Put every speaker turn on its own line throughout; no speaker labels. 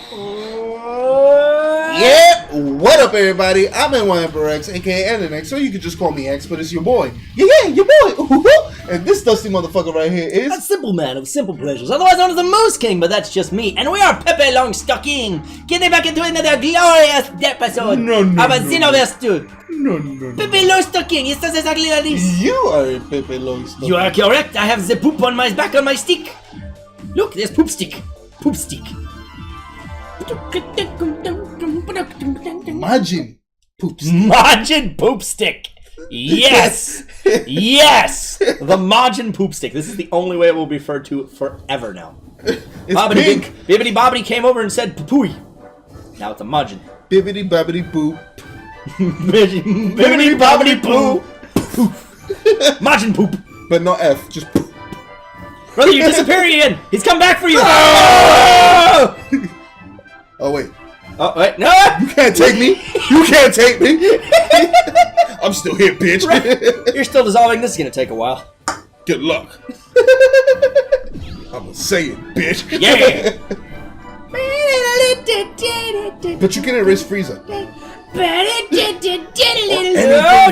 Yeah, what up, everybody? I'm NYX, aka NX, so you can just call me X, but it's your boy. Yeah, your boy. And this dusty motherfucker right here is
a simple man of simple pleasures, otherwise known as the Moose King, but that's just me. And we are Pepe Longstocking, getting back into another glorious episode of a Xenoverse, dude.
No.
Pepe Longstocking, it says exactly like this.
You are Pepe Longstocking.
You are correct. I have the poop on my back on my stick. Look, there's poop stick. Poop stick.
Majin poop stick.
Majin poop stick. Yes! Yes! The Majin poop stick. This is the only way it will be referred to forever now.
It's
Bobbity
pink.
Bibbity Bobbity came over and said pooey. Now it's a Majin.
Bibbity bobbity boo.
Bibbity Bobbity poo. Majin poop.
But no F, just poop.
Brother, you disappear again! He's come back for you!
Oh, wait.
Oh, wait, no!
You can't take me! You can't take me! I'm still here, bitch!
You're still dissolving. This is gonna take a while.
Good luck. I'ma say it, bitch.
Yeah!
But you can erase Frieza.
Oh,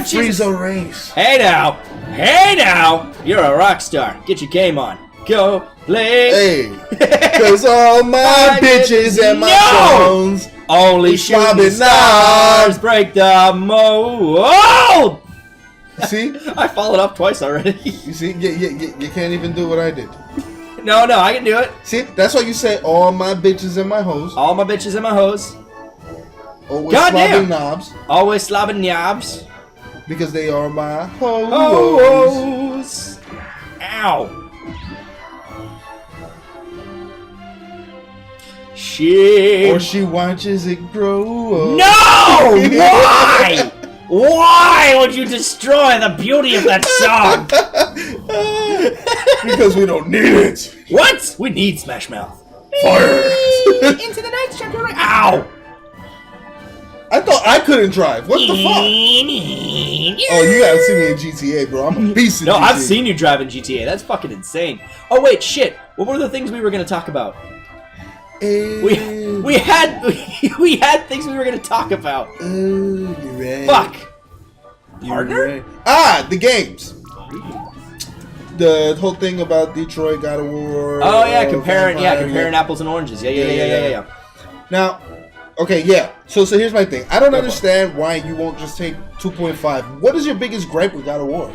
Frieza race.
Hey now! You're a rock star. Get your game on. Go play.
Hey, cause all my bitches and my bones
only shooting stars break the mold.
See?
I followed up twice already.
You see? You can't even do what I did.
No, I can do it.
See? That's why you say all my bitches and my hoes.
All my bitches and my hoes.
Always slobbing knobs.
Always slobbing knobs.
Because they are my hoes.
Hoes. Ow. Shit.
Or she watches it grow.
No! Why? Why would you destroy the beauty of that song?
Because we don't need it.
What? We need Smash Mouth.
Fire.
Into the night, chapter right. Ow!
I thought I couldn't drive. What the fuck? Oh, you gotta see me in GTA, bro. I'm a beast in GTA.
No, I've seen you drive in GTA. That's fucking insane. Oh wait, shit. What were the things we were gonna talk about? We had things we were gonna talk about.
You're right.
Fuck.
Partner? Right. The games. The whole thing about Detroit God of War.
Oh yeah, comparing apples and oranges. Yeah.
Now, okay, yeah. So here's my thing. I don't understand why you won't just take 2.5. What is your biggest gripe with God of War?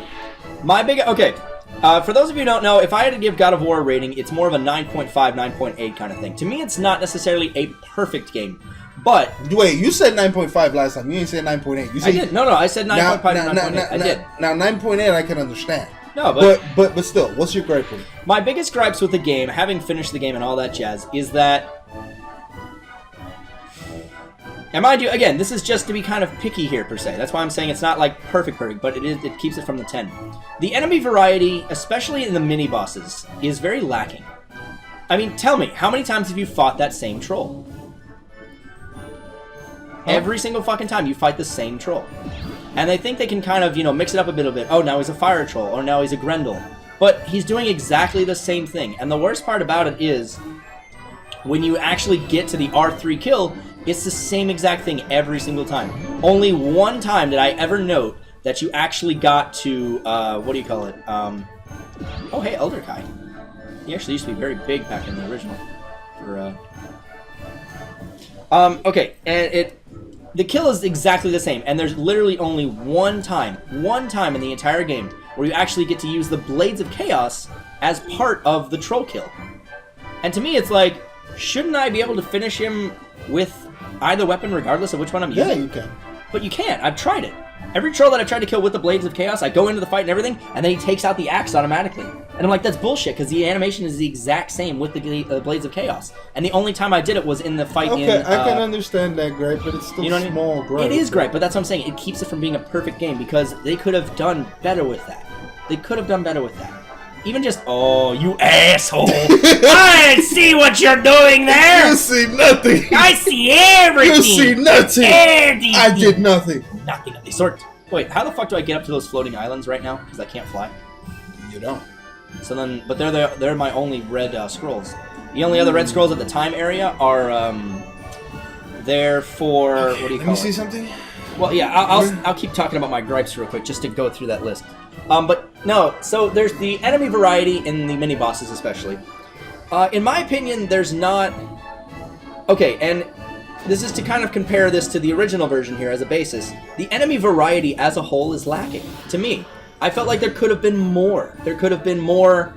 For those of you who don't know, if I had to give God of War a rating, it's more of a 9.5, 9.8 kind of thing. To me, it's not necessarily a perfect game, but...
Wait, you said 9.5 last time. You didn't say 9.8. You said,
I did. No, I said 9.5 to 9.8. I did.
Now, 9.8 I can understand.
No,
but still, what's your gripe with it?
My biggest gripes with the game, having finished the game and all that jazz, is that... And mind you, again, this is just to be kind of picky here, per se. That's why I'm saying it's not, like, perfect, but it keeps it from the 10. The enemy variety, especially in the mini-bosses, is very lacking. I mean, tell me, how many times have you fought that same troll? Every single fucking time you fight the same troll. And they think they can kind of, mix it up a bit. Oh, now he's a fire troll, or now he's a Grendel. But he's doing exactly the same thing. And the worst part about it is, when you actually get to the R3 kill, it's the same exact thing every single time. Only one time did I ever note that you actually got to, what do you call it? Oh, hey, Elder Kai. He actually used to be very big back in the original. Okay, and the kill is exactly the same, and there's literally only one time in the entire game where you actually get to use the Blades of Chaos as part of the troll kill. And to me, it's like, shouldn't I be able to finish him with either weapon regardless of which one I'm using?
Yeah, you can.
But you can't. I've tried it. Every troll that I've tried to kill with the Blades of Chaos, I go into the fight and everything, and then he takes out the axe automatically. And I'm like, that's bullshit, because the animation is the exact same with the Blades of Chaos. And the only time I did it was in the fight in...
Okay, I can understand that gripe, but it's still small gripe.
It is gripe, but that's what I'm saying. It keeps it from being a perfect game, because they could have done better with that. Even just, oh, you asshole. I see what you're doing there.
You see nothing.
I see everything.
You see nothing.
Everything.
I did nothing.
Nothing of the sort. Wait, how the fuck do I get up to those floating islands right now? Because I can't fly.
You don't.
So then, but they're my only red scrolls. The only other red scrolls at the time area are there for what do you call it?
Let me see something.
Well, yeah, I'll keep talking about my gripes real quick just to go through that list. But no, so there's the enemy variety in the mini bosses especially. In my opinion, there's not. Okay, and this is to kind of compare this to the original version here as a basis. The enemy variety as a whole is lacking to me. I felt like there could have been more. There could have been more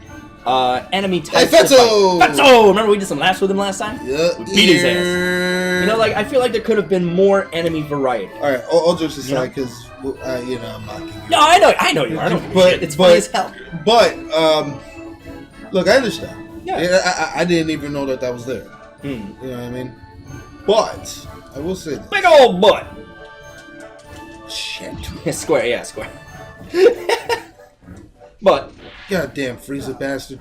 enemy types.
Hey, Fetzo!
Fetzo! Remember we did some laps with him last time?
Yeah.
We beat his ass. You know, like, I feel like there could have been more enemy variety.
Alright, all jokes aside, because, you know, I'm mocking you.
No, I know you are. I don't give a shit. It's funny as hell.
But, look, I understand.
Yeah.
I didn't even know that was there. You know what I mean? But, I will say this.
Big old butt!
Shit.
Square, yeah, square. But...
Goddamn Frieza bastard.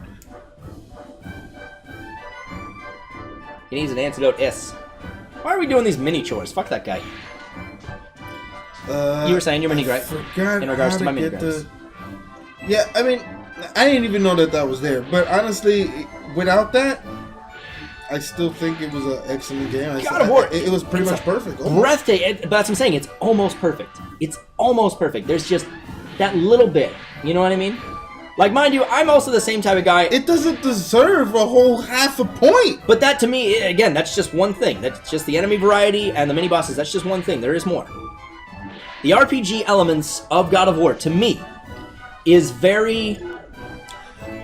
He needs an antidote S. Why are we doing these mini chores? Fuck that guy. You were saying your mini gripe in regards to my mini gripes.
Yeah, I mean, I didn't even know that was there. But honestly, without that, I still think it was an excellent game.
God of War.
It was pretty much perfect.
Breathtaking. But that's what I'm saying. It's almost perfect. It's almost perfect. There's just that little bit. You know what I mean? Like, mind you, I'm also the same type of guy.
It doesn't deserve a whole half a point.
But that, to me, again, that's just one thing. That's just the enemy variety and the mini-bosses. That's just one thing. There is more. The RPG elements of God of War, to me, is very...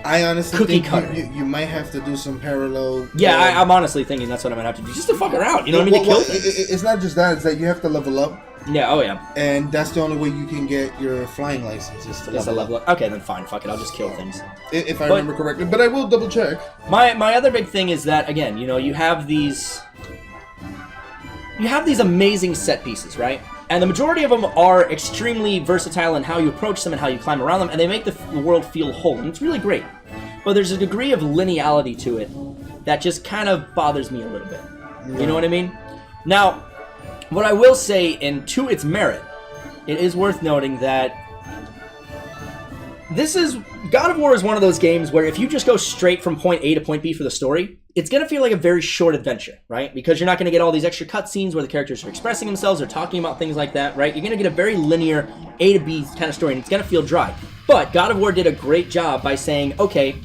I honestly
cookie
think
cutter.
You might have to do some parallel...
Yeah, I'm honestly thinking that's what I'm going to have to do. Just to fuck around, you know what I mean? To kill things.
It's not just that. It's that you have to level up.
Yeah, oh yeah.
And that's the only way you can get your flying license is to level up.
Okay, then fine, fuck it, I'll just kill things.
If I remember correctly, but I will double check.
My other big thing is that, again, you know, you have these amazing set pieces, right? And the majority of them are extremely versatile in how you approach them and how you climb around them, and they make the world feel whole, and it's really great. But there's a degree of lineality to it that just kind of bothers me a little bit. Yeah. You know what I mean? Now, what I will say, and to its merit, it is worth noting that God of War is one of those games where if you just go straight from point A to point B for the story, it's going to feel like a very short adventure, right? Because you're not going to get all these extra cutscenes where the characters are expressing themselves or talking about things like that, right? You're going to get a very linear A to B kind of story, and it's going to feel dry. But God of War did a great job by saying, okay,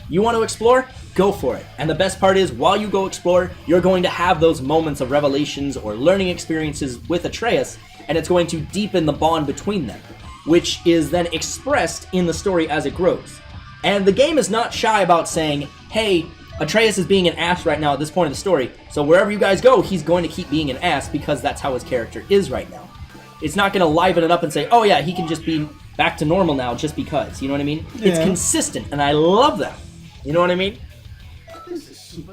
you want to explore? Go for it. And the best part is, while you go explore, you're going to have those moments of revelations or learning experiences with Atreus, and it's going to deepen the bond between them, which is then expressed in the story as it grows. And the game is not shy about saying, hey, Atreus is being an ass right now at this point of the story, so wherever you guys go, he's going to keep being an ass because that's how his character is right now. It's not going to liven it up and say, oh yeah, he can just be back to normal now just because, you know what I mean? Yeah. It's consistent, and I love that. You know what I mean?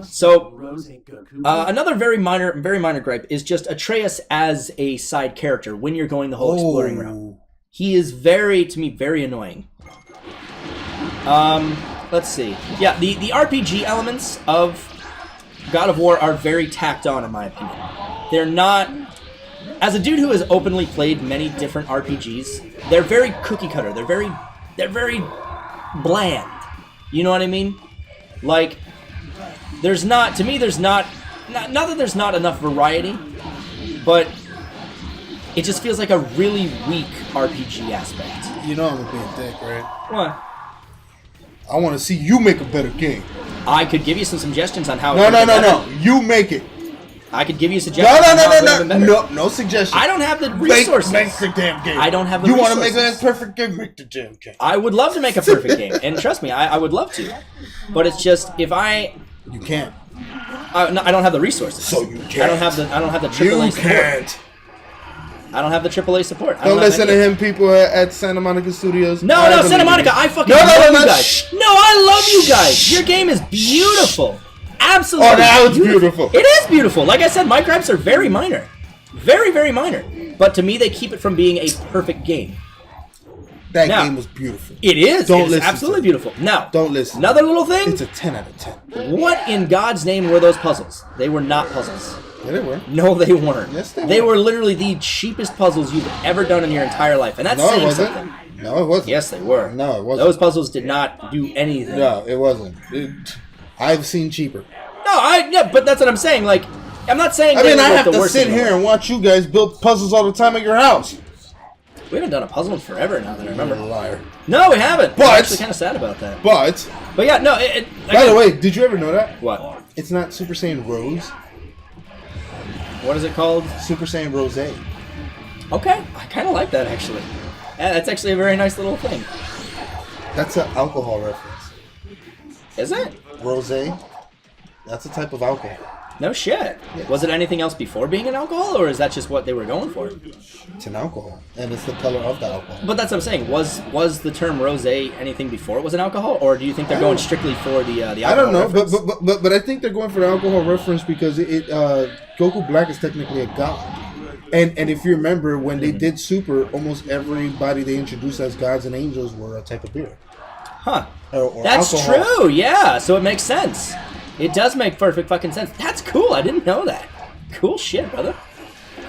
So, another very minor gripe is just Atreus as a side character when you're going the whole exploring route. He is to me, very annoying. Let's see. Yeah, the RPG elements of God of War are very tacked on, in my opinion. They're not... As a dude who has openly played many different RPGs, they're very cookie cutter. They're very bland. You know what I mean? Like... There's not that there's not enough variety, but it just feels like a really weak RPG aspect.
You know I'm gonna be a dick, right?
What?
I want to see you make a better game.
I could give you some suggestions on how.
No. You make it.
I could give you suggestions.
No suggestions.
I don't have the resources.
Make the damn game.
I don't have the
resources.
You
want to make a perfect game? Make the damn game.
I would love to make a perfect game, and trust me, I would love to. But it's just
You can't.
No, I don't have the resources.
So you can't.
I don't have the AAA support.
You can't.
I don't have the AAA support.
Don't listen to him, people at Santa Monica Studios.
No, Santa Monica. I fucking love you guys. No, I love you guys. Your game is beautiful. Absolutely.
Oh, that was beautiful.
It is beautiful. Like I said, my gripes are very minor. Very, very minor. But to me, they keep it from being a perfect game.
That game was beautiful.
It is. It is absolutely beautiful. Now,
don't listen.
Another little thing.
It's a 10 out of 10.
What in God's name were those puzzles? They were not puzzles.
Yeah, they were.
No, they weren't.
Yes, they were.
They were literally the cheapest puzzles you've ever done in your entire life. And that's saying something.
No, it wasn't.
Yes, they were.
No, it wasn't.
Those puzzles did not do anything.
No, it wasn't. I've seen cheaper.
Yeah, but that's what I'm saying. Like, I'm not saying.
I mean, I
like
have to sit here and watch you guys build puzzles all the time at your house.
We haven't done a puzzle in forever now that I remember.
You're a liar.
No, we haven't.
But
I'm actually kind of sad about that.
But
yeah, no.
By the way, did you ever know that?
What?
It's not Super Saiyan Rose.
What is it called?
Super Saiyan Rose.
Okay, I kind of like that actually. Yeah, that's actually a very nice little thing.
That's an alcohol reference.
Is it?
Rose. That's a type of alcohol.
No shit.
Yes.
Was it anything else before being an alcohol, or is that just what they were going for?
It's an alcohol, and it's the color of the alcohol.
But that's what I'm saying. Was the term rosé anything before it was an alcohol, or do you think they're going strictly for the alcohol?
I don't know,
reference?
but I think they're going for the alcohol reference because Goku Black is technically a god, and if you remember when they did Super, almost everybody they introduced as gods and angels were a type of beer.
Huh.
Or
That's
alcohol.
true. Yeah. So it makes sense. It does make perfect fucking sense. That's cool. I didn't know that. Cool shit, brother.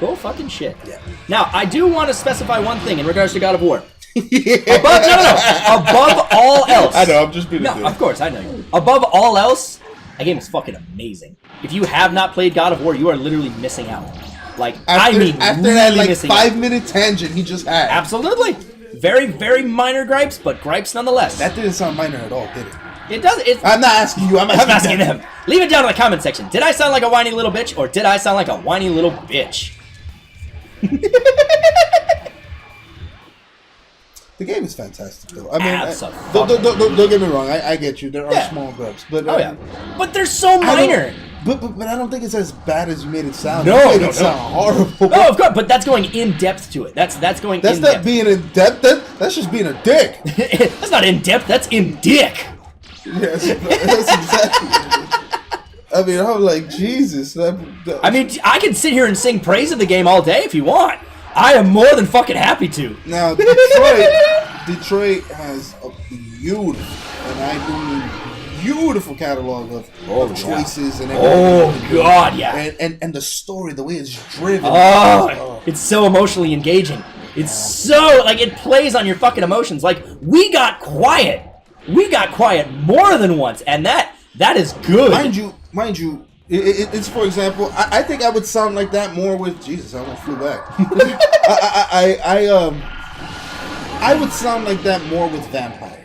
Cool fucking shit.
Yeah.
Now, I do want to specify one thing in regards to God of War.
Yeah.
Above all else.
I know, I'm just being a
No,
dick.
of course, I know you. Above all else, that game is fucking amazing. If you have not played God of War, you are literally missing out. Like,
After
really
that, like,
missing out.
5-minute tangent he just had.
Absolutely. Very, very minor gripes, but gripes nonetheless.
That didn't sound minor at all, did it?
It does.
I'm not asking you. I'm asking
them. Leave it down in the comment section. Did I sound like a whiny little bitch, or did I sound like a whiny little bitch?
The game is fantastic, though. I mean, don't get me wrong. I get you. There are small gripes, but
but they're so minor.
But I don't think it's as bad as you made it sound.
No,
you made
no,
it sound horrible.
Oh, of course, but that's going in depth to it. That's going.
That's
in
not
depth.
being in depth. That's just being a dick.
That's not in depth. That's in dick.
Yes, that's exactly. I mean, I'm like, Jesus.
I mean, I can sit here and sing praise of the game all day if you want. I am more than fucking happy to.
Now, Detroit has a beautiful, and I do mean beautiful catalog of choices and everything.
Oh God, yeah.
And the story, the way it's driven.
Oh, it's so emotionally engaging. It's so like it plays on your fucking emotions. Like we got quiet more than once, and that is good.
Mind you, it's for example. I think I would sound like that more with Jesus. I almost flew back. I would sound like that more with Vampire.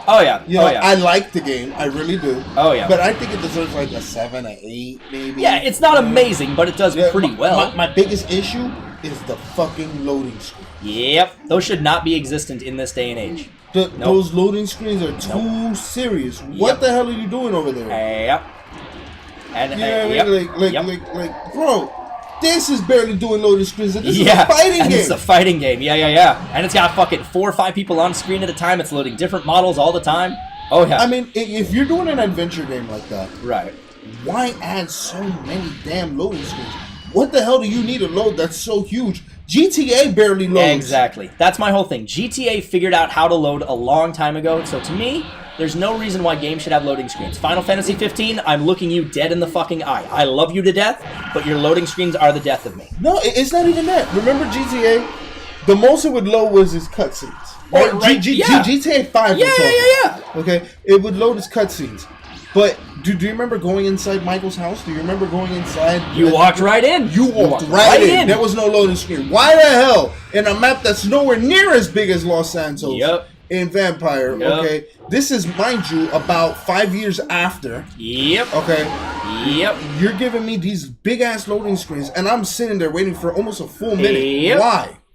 Oh yeah.
You know, I like the game. I really do.
Oh yeah.
But I think it deserves like a 7, an 8, maybe.
Yeah, it's not amazing, but it does pretty well.
My biggest issue is the fucking loading screen.
Yep, those should not be existent in this day and age.
Those loading screens are too serious. What the hell are you doing over there?
Yep. And
you know what I mean? Like, bro, this is barely doing loading screens. This is a fighting game.
It's a fighting game. Yeah. And it's got fucking 4 or 5 people on screen at a time. It's loading different models all the time. Oh yeah.
I mean, if you're doing an adventure game like that,
right?
Why add so many damn loading screens? What the hell do you need to load that's so huge? GTA barely loads.
Exactly. That's my whole thing. GTA figured out how to load a long time ago, so to me, there's no reason why games should have loading screens. Final Fantasy 15, I'm looking you dead in the fucking eye. I love you to death, but your loading screens are the death of me.
No, it's not even that. Remember GTA? The most it would load was its cutscenes. Right? GTA 5
Yeah.
Okay? It would load its cutscenes. But do you remember going inside Michael's house? Do you remember going inside?
You walked right in.
You walked right in. There was no loading screen. Why the hell? In a map that's nowhere near as big as Los Santos.
Yep.
In Vampire, okay? This is, mind you, about 5 years after.
Yep.
Okay?
Yep.
You're giving me these big-ass loading screens, and I'm sitting there waiting for almost a full minute.
Yep.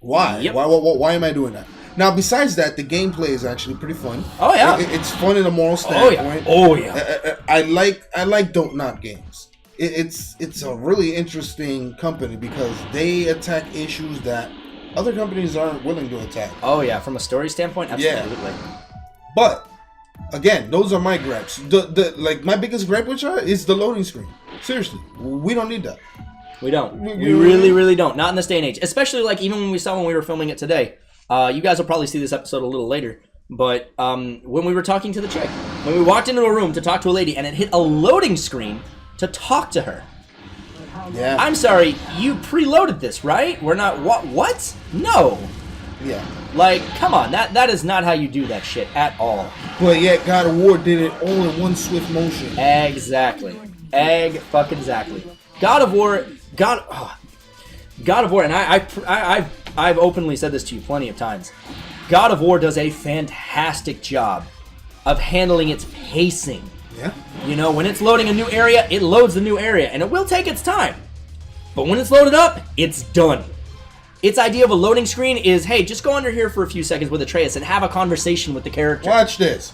Why?
Yep.
Why am I doing that? Now, besides that, the gameplay is actually pretty fun.
Oh yeah,
it's fun in a moral standpoint.
Oh yeah.
I like Don't Not games. It's a really interesting company because they attack issues that other companies aren't willing to attack.
Oh yeah, from a story standpoint, absolutely.
Yeah. But again, those are my gripes. The my biggest gripe with you is the loading screen. Seriously, we don't need that.
We don't. We really don't. Not in this day and age. Especially like even when we were filming it today. You guys will probably see this episode a little later, but when we were talking to the chick, when we walked into a room to talk to a lady and it hit a loading screen to talk to her.
Yeah.
I'm sorry, you preloaded this, right? We're not, what? No.
Yeah.
Like, come on, that is not how you do that shit at all.
But yet God of War did it all in one swift motion.
Exactly. Egg-fucking-zactly. God of War, and I've openly said this to you plenty of times. God of War does a fantastic job of handling its pacing.
Yeah.
You know, when it's loading a new area, it loads the new area, and it will take its time. But when it's loaded up, it's done. Its idea of a loading screen is, hey, just go under here for a few seconds with Atreus and have a conversation with the character.
Watch this.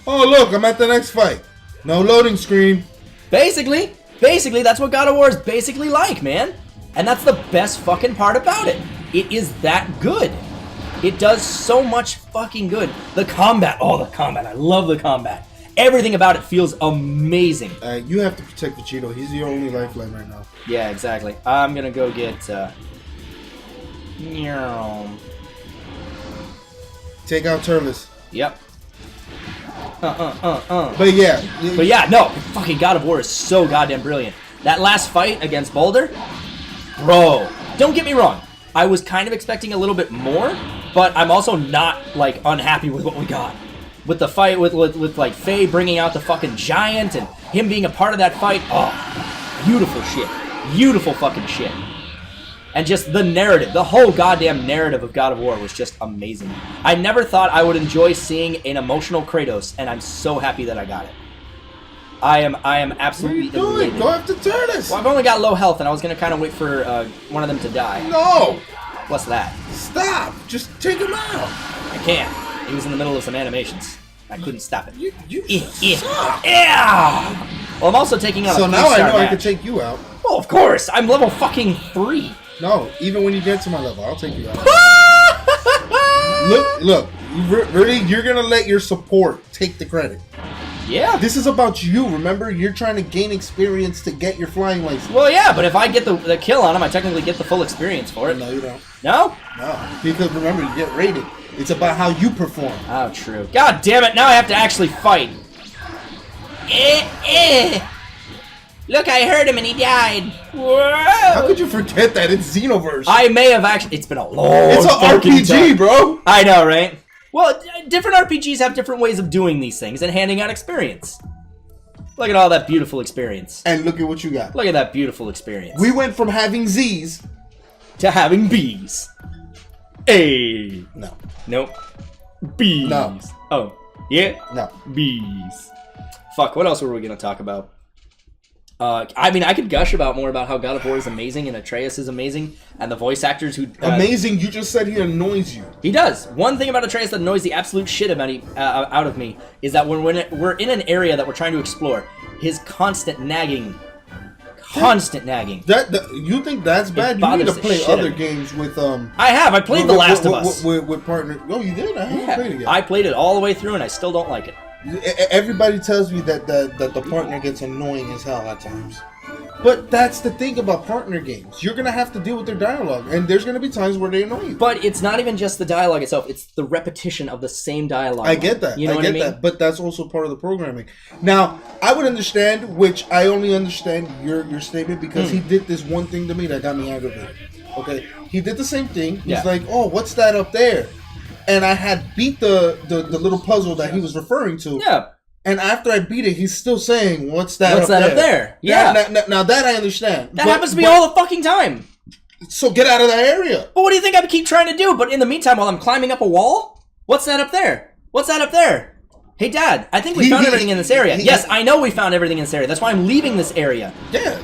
Oh, look, I'm at the next fight. No loading screen.
Basically, that's what God of War is basically like, man. And that's the best fucking part about it. It is that good. It does so much fucking good. The combat, I love the combat. Everything about it feels amazing.
You have to protect Vegito. He's your only lifeline right now.
Yeah, exactly. I'm gonna go get,
Take out Turles.
Yep.
But yeah.
No, fucking God of War is so goddamn brilliant. That last fight against Boulder, bro, don't get me wrong. I was kind of expecting a little bit more, but I'm also not, like, unhappy with what we got. With the fight with like, Faye bringing out the fucking giant and him being a part of that fight, oh, beautiful shit. Beautiful fucking shit. And just the narrative, the whole goddamn narrative of God of War was just amazing. I never thought I would enjoy seeing an emotional Kratos, and I'm so happy that I got it. I am absolutely
What are you doing?
elated.
Go after Turles.
Well, I've only got low health, and I was going to kind of wait for one of them to die.
No.
What's that?
Stop. Just take him out.
I can't. He was in the middle of some animations. I couldn't stop it.
You suck.
Yeah. Well, I'm also taking on a
So now I know
match.
I can take you out.
Well, of course. I'm level fucking 3.
No, even when you get to my level, I'll take you out. Look. Really, you're gonna let your support take the credit.
Yeah.
This is about you. Remember, you're trying to gain experience to get your flying license.
Well, yeah, but if I get the kill on him, I technically get the full experience for it.
No, you don't.
No?
No, because remember, you get rated. It's about how you perform.
Oh, true. God damn it! Now I have to actually fight. Look, I heard him and he died. Whoa.
How could you forget that? It's Xenoverse.
I may have actually. It's been a long.
It's an RPG,
time.
bro.
I know, right? Well, different RPGs have different ways of doing these things and handing out experience. Look at all that beautiful experience.
And look at what you got.
Look at that beautiful experience.
We went from having Z's
to having B's. A.
No.
Nope. B's.
No.
Oh. Yeah?
No.
B's. Fuck, what else were we going to talk about? I mean, I could gush more about how God of War is amazing and Atreus is amazing, and the voice actors who...
Amazing? You just said he annoys you.
He does. One thing about Atreus that annoys the absolute shit out of me is that when we're in an area that we're trying to explore, his constant nagging.
You think that's bad? You need to play other games with...
I played The Last of Us.
With partner... Oh, you did? I haven't played it yet.
I played it all the way through, and I still don't like it.
Everybody tells me that the partner gets annoying as hell at times. But that's the thing about partner games. You're going to have to deal with their dialogue, and there's going to be times where they annoy you.
But it's not even just the dialogue itself. It's the repetition of the same dialogue.
I get that.
You know what I mean?
That. But that's also part of the programming. Now, I would understand, which I only understand your statement, because he did this one thing to me that got me aggravated. Okay? He did the same thing. He's like, oh, what's that up there? And I had beat the little puzzle that he was referring to.
Yeah.
And after I beat it, he's still saying, what's that
up there? Yeah.
Now that I understand.
That happens to me all the fucking time.
So get out of that area.
But what do you think I keep trying to do? But in the meantime, while I'm climbing up a wall, what's that up there? What's that up there? Hey, Dad, I think we found everything in this area. Yes, I know we found everything in this area. That's why I'm leaving this area.
Yeah.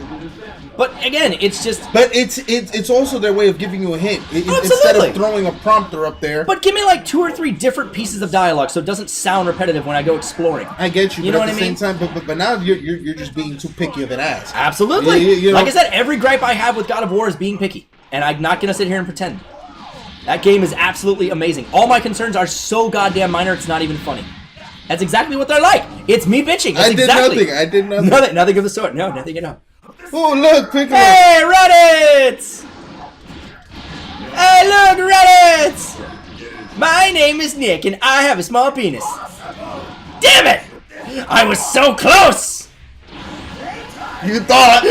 But again, it's just...
But it's also their way of giving you a hint. Instead of throwing a prompter up there.
But give me like 2 or 3 different pieces of dialogue so it doesn't sound repetitive when I go exploring.
I get you.
You know what I mean?
At the same time, but now you're just being too picky of an ass.
Absolutely.
You know?
Like I said, every gripe I have with God of War is being picky. And I'm not going to sit here and pretend. That game is absolutely amazing. All my concerns are so goddamn minor, it's not even funny. That's exactly what they're like. It's me bitching. That's
I did nothing.
Nothing of the sort. No, nothing at all.
Oh, look, pick
Hey, Reddit! Hey, look, Reddit! My name is Nick, and I have a small penis. Damn it! I was so close!
You thought.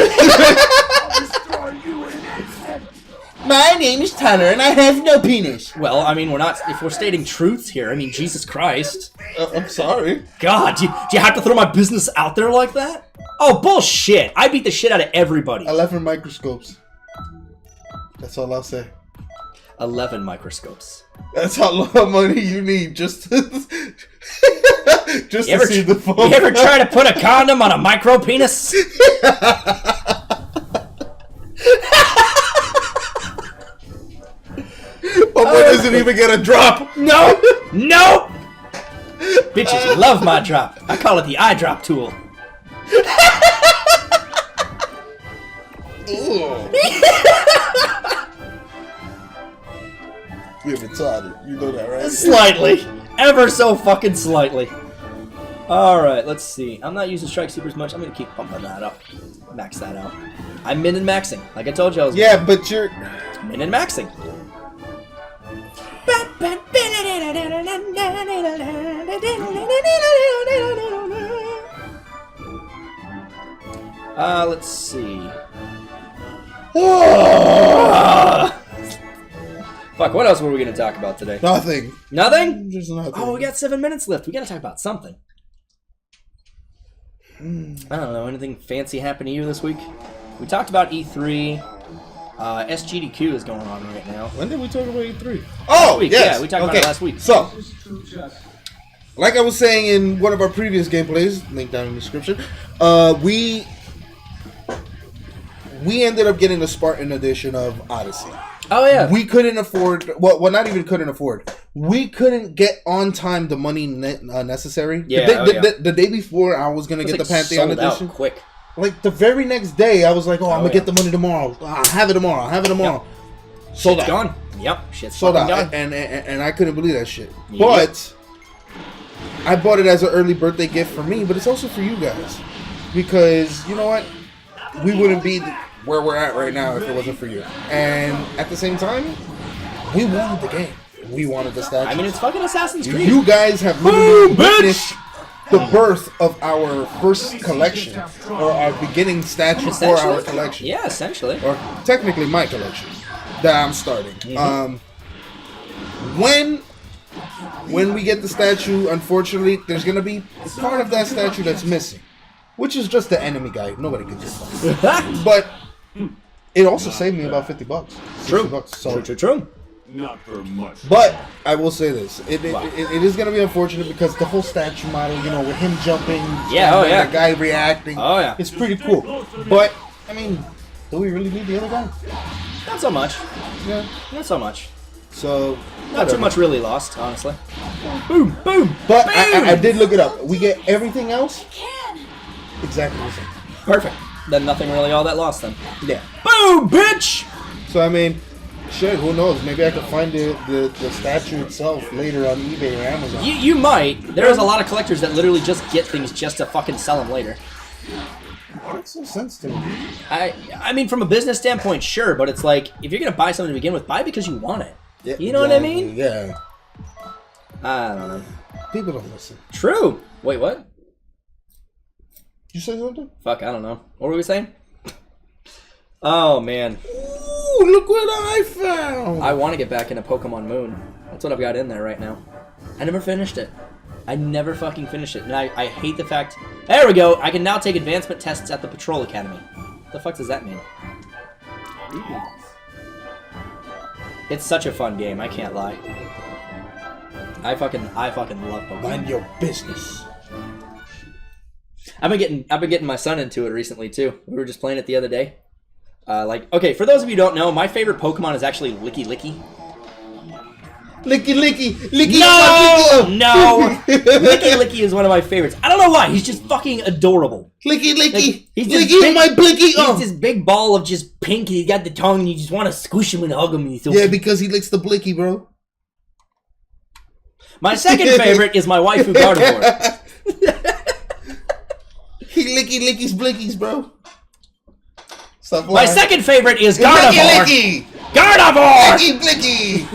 My name is Tyler, and I have no penis.
Well, I mean, if we're stating truths here, I mean, Jesus Christ.
I'm sorry.
God, do you have to throw my business out there like that? Oh, bullshit! I beat the shit out of everybody.
11 microscopes. That's all I'll say.
11 microscopes.
That's how long money you need just to, just to see the phone.
You ever try to put a condom on a micro penis?
My boy doesn't even get a drop.
No! No! Bitches love my drop. I call it the eye drop tool.
You're retarded. You know that, right?
Slightly. Ever so fucking slightly. Alright, let's see. I'm not using Strike Super as much. I'm gonna keep pumping that up. Max that out. I'm min and maxing. Like I told you I was.
Yeah, but you're...
min and maxing. Let's see. Fuck, what else were we going to talk about today?
Nothing.
Nothing?
Just nothing.
Oh, we got 7 minutes left. We got to talk about something. I don't know. Anything fancy happened to you this week? We talked about E3. SGDQ is going on right now.
When did we talk about E3? Oh,
week.
yes.
Yeah, we talked about it last week.
So, like I was saying in one of our previous gameplays, link down in the description, we ended up getting the Spartan edition of Odyssey.
Oh, yeah.
We couldn't afford, well, not even couldn't afford. We couldn't get on time the money necessary.
Yeah,
the day before I was going to get the Pantheon edition.
Quick.
Like, the very next day, I was like, I'm going to get the money tomorrow. I'll have it tomorrow. Yep. Sold out.
Gone. Yep. Shit's
sold out.
Gone.
And I couldn't believe that shit.
Yep.
But I bought it as an early birthday gift for me, but it's also for you guys. Because, you know what? We wouldn't be where we're at right now if it wasn't for you. And at the same time, we wanted the game. We wanted the statue.
I mean, it's fucking Assassin's Creed.
You guys have literally witnessed the birth of our first collection, or our beginning statue for our collection.
Yeah, essentially.
Or technically my collection that I'm starting.
Mm-hmm.
When we get the statue, unfortunately, there's gonna be part of that statue that's missing, which is just the enemy guy. Nobody can do that. But it also saved me about $50.
True.
$60. So
True.
Not for much.
But I will say this: it is going to be unfortunate because the whole statue model, you know, with him jumping, the guy reacting, it's pretty cool. But I mean, do we really need the other guy?
Not so much.
Yeah,
not so much.
So
not too much really lost, honestly. Boom, boom.
But
boom.
I did look it up. We get everything else exactly the same.
Perfect. Then nothing really all that lost then.
Yeah.
Boom, bitch.
So I mean. Shit, who knows? Maybe I could find the statue itself later on eBay or Amazon.
You might. There's a lot of collectors that literally just get things just to fucking sell them later.
That makes no sense to me.
I mean, from a business standpoint, sure, but it's like, if you're going to buy something to begin with, buy it because you want it.
Yeah,
you know what I mean?
Yeah.
I don't know.
People don't listen.
True. Wait, what?
You say something?
Fuck, I don't know. What were we saying? Oh, man.
Ooh, look what I found!
I want to get back into Pokemon Moon. That's what I've got in there right now. I never finished it. I never fucking finished it. And I hate the fact... There we go! I can now take advancement tests at the Patrol Academy. What the fuck does that mean? It's such a fun game, I can't lie. I fucking love Pokemon.
Mind your business.
I've been getting my son into it recently too. We were just playing it the other day. Okay, for those of you who don't know, my favorite Pokemon is actually Licky Licky.
Licky Licky! Licky!
No! Licky Licky is one of my favorites. I don't know why, he's just fucking adorable.
Licky Licky!
Like, he's
Licky big, my blicky!
He's this big ball of just pink, and he's got the tongue, and you just want to squish him and hug him. And he's so
cute. Because he licks the blicky, bro.
My second favorite is my waifu Gardevoir.
He lickies blickies, bro. Stop
my second favorite is Gardevoir.
Licky!
Gardevoir!
Blicky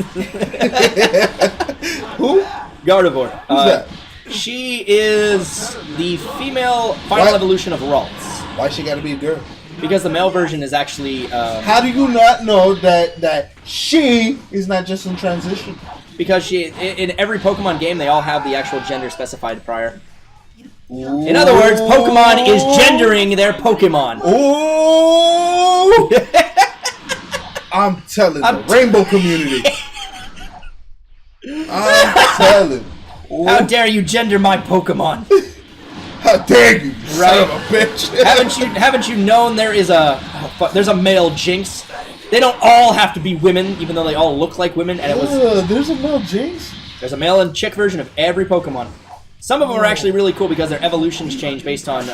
Who?
Gardevoir.
Who's that?
She is the female final evolution of Ralts.
Why she gotta be a girl?
Because the male version is actually...
How do you not know that she is not just in transition?
Because in every Pokemon game, they all have the actual gender specified prior. In other words, Pokemon is gendering their Pokemon.
Oh! I'm telling the rainbow community. I'm telling.
How dare you gender my Pokemon?
How dare you, son of a bitch!
haven't you known there's a male Jinx? They don't all have to be women, even though they all look like women. And
there's a male Jinx.
There's a male and chick version of every Pokemon. Some of them are actually really cool because their evolutions change based on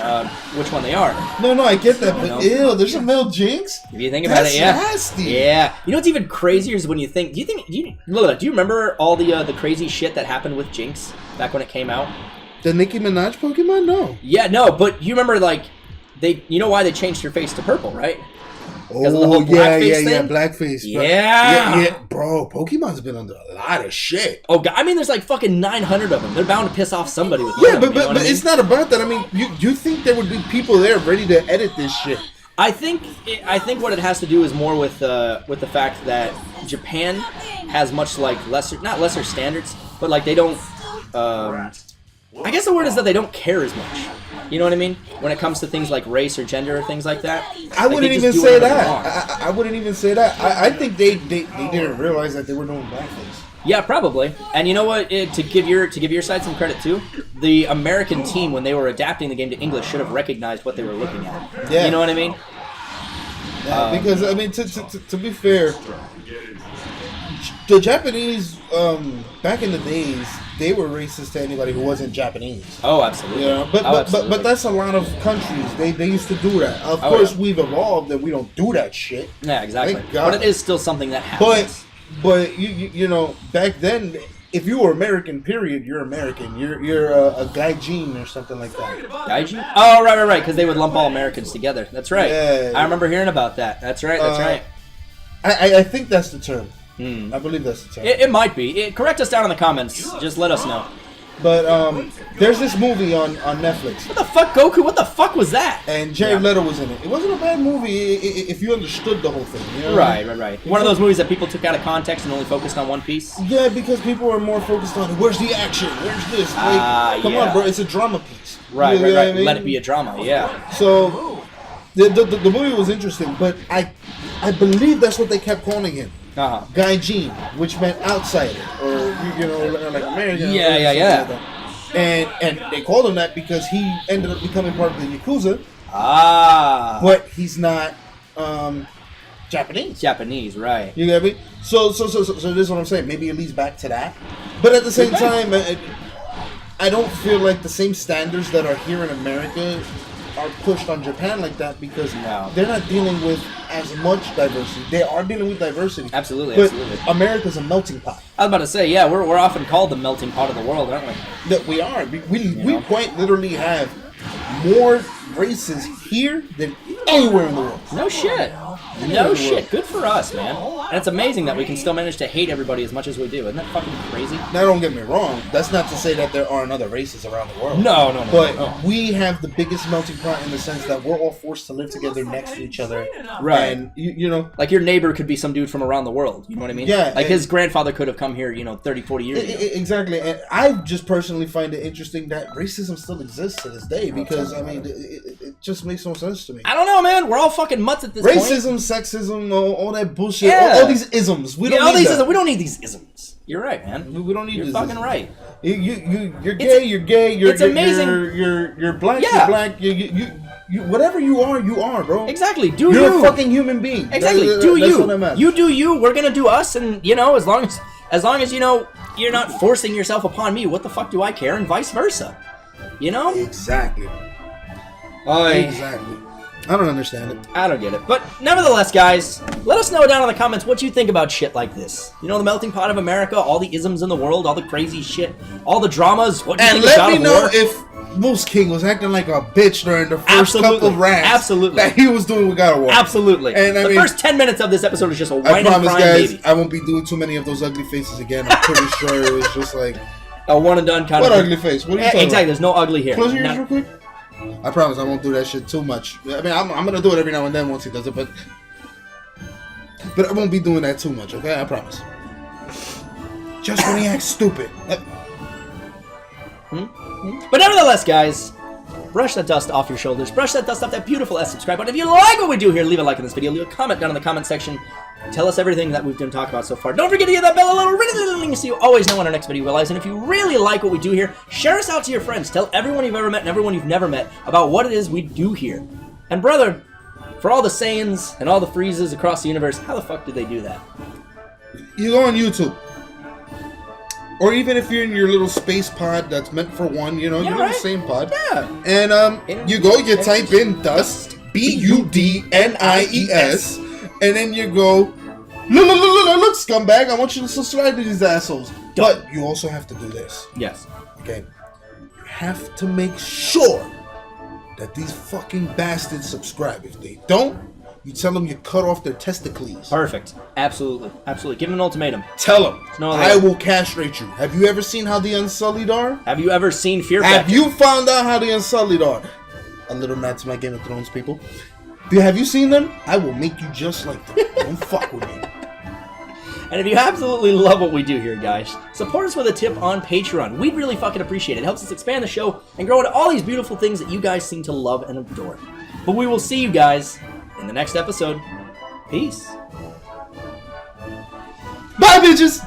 which one they are.
No, I get that, but ew, there's a male Jinx?
If you think about it, yeah.
That's nasty.
Yeah. You know what's even crazier is when you think, do you remember all the crazy shit that happened with Jinx back when it came out?
The Nicki Minaj Pokemon? No.
Yeah, no, but you remember, like, you know why they changed her face to purple, right? Because of the whole blackface thing?
Blackface.
Yeah.
Bro, Pokemon's been under a lot of shit.
Oh, God, I mean, there's like fucking 900 of them. They're bound to piss off somebody with
them.
Yeah,
but it's not about that. I mean, you think there would be people there ready to edit this shit?
I think what it has to do is more with the fact that Japan has much like not lesser standards, but like they don't. I guess the word is that they don't care as much. You know what I mean? When it comes to things like race or gender or things like that.
I wouldn't even say that. I wouldn't even say that. I think they didn't realize that they were doing blackface. Yeah, probably. And you know what? To give your side some credit too, the American team when they were adapting the game to English should have recognized what they were looking at. Yeah. You know what I mean? Yeah, because I mean, to be fair, the Japanese back in the days, they were racist to anybody who wasn't Japanese.
Oh, absolutely.
Yeah, but that's a lot of countries. They used to do that. Of course, we've evolved and we don't do that shit.
Yeah, exactly. But it is still something that happens.
But you know, back then, if you were American, period, you're American. You're a gaijin or something like that.
Gaijin? Oh, right. Because they would lump all Americans together. That's right. Yeah. I remember hearing about that. That's right.
I think that's the term. I believe that's the term.
It might be. Correct us down in the comments. Just let us know.
But there's this movie on Netflix.
What the fuck, Goku? What the fuck was that?
And Jared Leto was in it. It wasn't a bad movie if you understood the whole thing. You know
right. One of those movies that people took out of context and only focused on one piece?
Yeah, because people are more focused on where's the action? Where's this? Like, come on, bro. It's a drama piece.
Right. I mean? Let it be a drama, yeah.
So, the movie was interesting, but I believe that's what they kept calling him. Gaijin, which meant outsider, or like American.
Yeah.
Like and they called him that because he ended up becoming part of the Yakuza. But he's not Japanese.
Japanese, right?
You get me? So this is what I'm saying. Maybe it leads back to that, but at the same time, I don't feel like the same standards that are here in America are pushed on Japan like that because they're not dealing with as much diversity. They are dealing with diversity.
Absolutely.
America's a melting pot.
I was about to say, yeah, we're often called the melting pot of the world, aren't we?
That we are. We quite literally have more races here than anywhere in the world.
No shit. No shit. Good for us, man. And it's amazing that we can still manage to hate everybody as much as we do. Isn't that fucking crazy?
Now, don't get me wrong. That's not to say that there aren't other races around the world.
No.
But we have the biggest melting pot in the sense that we're all forced to live together next to each other.
Right.
And, you know.
Like your neighbor could be some dude from around the world. You know what I mean?
Yeah.
Like his grandfather could have come here, 30, 40 years ago.
Exactly. And I just personally find it interesting that racism still exists to this day because, I mean, it just makes no sense to me.
I don't know, man. We're all fucking mutts at this point.
Racism, sexism, all that bullshit. Yeah. All these isms. We don't need that.
We don't need these isms. You're right, man.
We don't need
You're fucking right.
You're gay. You're gay.
It's amazing.
You're black. You're black. You whatever you are, bro.
Exactly.
You're a fucking human being.
Exactly. That's you. You do you. We're gonna do us, and as long as you're not forcing yourself upon me, what the fuck do I care? And vice versa.
Exactly. Exactly. I don't understand it.
I don't get it. But nevertheless, guys, let us know down in the comments what you think about shit like this. The melting pot of America, all the isms in the world, all the crazy shit, all the dramas. What do you think of God of War?
And let me know if Moose King was acting like a bitch during the first couple of rants that he was doing with God of War.
Absolutely. And the first 10 minutes of this episode is just a whining crying
guys,
baby.
I won't be doing too many of those ugly faces again. I'm pretty sure it was just like
a one and done kind of.
What ugly face? What are you talking
Exactly. There's no ugly here.
Close your ears real quick. I promise I won't do that shit too much. I mean, I'm gonna do it every now and then once he does it, but I won't be doing that too much. Okay, I promise. Just when he acts stupid.
But nevertheless, guys, brush that dust off your shoulders, brush that dust off that beautiful subscribe button. If you like what we do here, leave a like on this video, leave a comment down in the comment section. Tell us everything that we've been talking about so far. Don't forget to hit that bell, a little ring, so you always know when our next video will live. And if you really like what we do here, share us out to your friends. Tell everyone you've ever met and everyone you've never met about what it is we do here. And brother, for all the Saiyans and all the Freezes across the universe, how the fuck did they do that?
You go on YouTube. Or even if you're in your little space pod that's meant for one, you know, you're in the same pod.
Yeah.
And you go, you type in dust, B-U-D-N-I-E-S, and then you go, look, scumbag, I want you to subscribe to these assholes. But you also have to do this.
Yes.
Okay. You have to make sure that these fucking bastards subscribe. If they don't, you tell them you cut off their testicles.
Perfect. Absolutely. Absolutely. Give them an ultimatum.
Tell them,
no
I will castrate you. Have you ever seen how the Unsullied are?
Have you ever seen Fear
Have
Factor?
you found out how the Unsullied are? A little nod to my Game of Thrones people. Have you seen them? I will make you just like them. Don't fuck with me.
And if you absolutely love what we do here, guys, support us with a tip on Patreon. We'd really fucking appreciate it. It helps us expand the show and grow into all these beautiful things that you guys seem to love and adore. But we will see you guys in the next episode. Peace.
Bye, bitches!